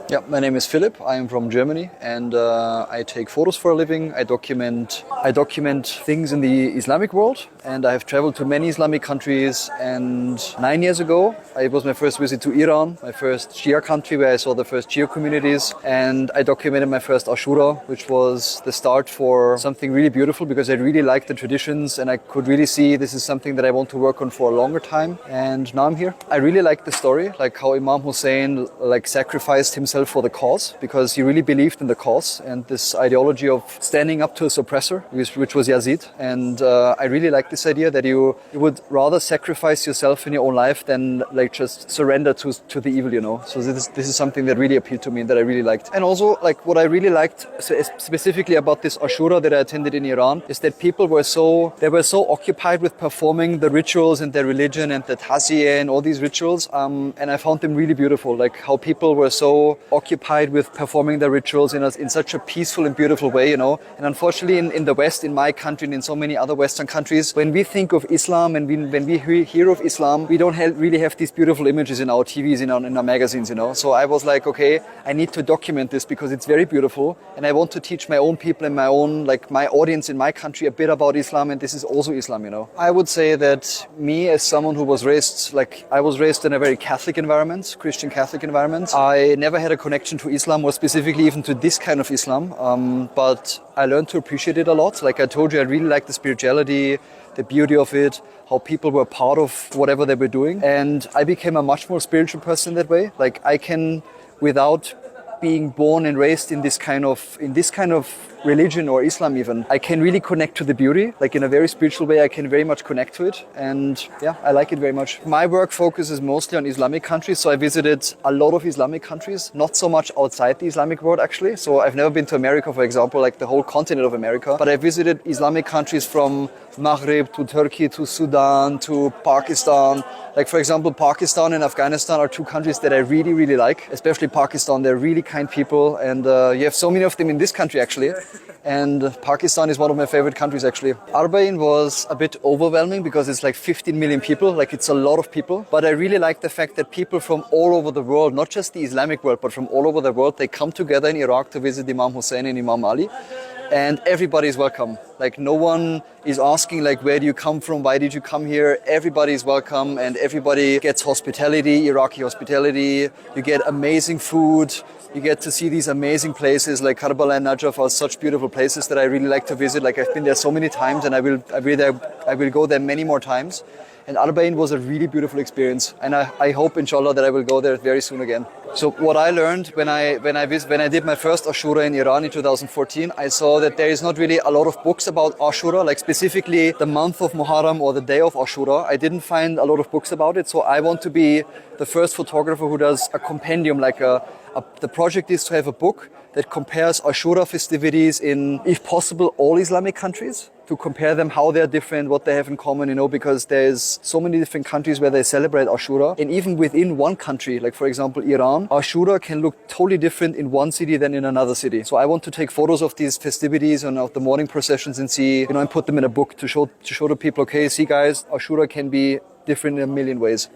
Yeah, my name is Philip. I am from Germany, and I take photos for a living. I document things in the Islamic world, and I have traveled to many Islamic countries. And 9 years ago, it was my first visit to Iran, my first Shia country where I saw the first Shia communities, and I documented my first Ashura, which was the start for something really beautiful because I really liked the traditions, and I could really see this is something that I want to work on for a longer time. And now I'm here. I really like the story, like how Imam Hussein sacrificed himself for the cause because he really believed in the cause and this ideology of standing up to a suppressor, which was Yazid. And I really like this idea that you would rather sacrifice yourself in your own life than just surrender to the evil, you know. So this is something that really appealed to me and that I really liked. And also what I really liked specifically about this Ashura that I attended in Iran is that people were so occupied with performing the rituals and their religion and the taziyah and all these rituals, and I found them really beautiful, like how people were so occupied with performing the rituals in such a peaceful and beautiful way, you know. And unfortunately in the West, in my country and in so many other Western countries, when we think of Islam and when we hear of Islam, we don't really have these beautiful images in our TVs, in our magazines, you know. So I was like, okay, I need to document this because it's very beautiful, and I want to teach my own people and my own, my audience in my country a bit about Islam, and this is also Islam, you know. I would say that me, as someone who was raised, I was raised in a very Catholic environment, Christian Catholic environment. I never had a connection to Islam, or specifically even to this kind of Islam, but I learned to appreciate it a lot. Like I told you, I really liked the spirituality, the beauty of it, how people were part of whatever they were doing, and I became a much more spiritual person that way. Like I can, without being born and raised in this kind of religion or Islam even, I can really connect to the beauty, like in a very spiritual way. I can very much connect to it, and yeah, I like it very much. My work focuses mostly on Islamic countries, so I visited a lot of Islamic countries, not so much outside the Islamic world actually. So I've never been to America, for example, like the whole continent of America, but I visited Islamic countries from Maghreb to Turkey to Sudan to Pakistan. Like for example, Pakistan and Afghanistan are two countries that I really, really like, especially Pakistan. They're really kind people, and you have so many of them in this country actually. And Pakistan is one of my favorite countries actually. Arbain was a bit overwhelming because it's like 15 million people, like it's a lot of people. But I really like the fact that people from all over the world, not just the Islamic world, but from all over the world, they come together in Iraq to visit Imam Hussein and Imam Ali. And everybody is welcome. Like no one is asking like, where do you come from? Why did you come here? Everybody is welcome, and everybody gets hospitality, Iraqi hospitality. You get amazing food. You get to see these amazing places like Karbala and Najaf are such beautiful places that I really like to visit. Like I've been there so many times, and I will go there many more times. And Arbain was a really beautiful experience, and I hope, inshallah, that I will go there very soon again. So what I learned when I did my first Ashura in Iran in 2014, I saw that there is not really a lot of books about Ashura, like specifically the month of Muharram or the day of Ashura. I didn't find a lot of books about it, so I want to be the first photographer who does a compendium, the project is to have a book that compares Ashura festivities in, if possible, all Islamic countries, to compare them, how they're different, what they have in common, you know, because there's so many different countries where they celebrate Ashura. And even within one country, like for example, Iran, Ashura can look totally different in one city than in another city. So I want to take photos of these festivities and of the morning processions and see, and put them in a book to show the people, okay, see guys, Ashura can be different in a million ways.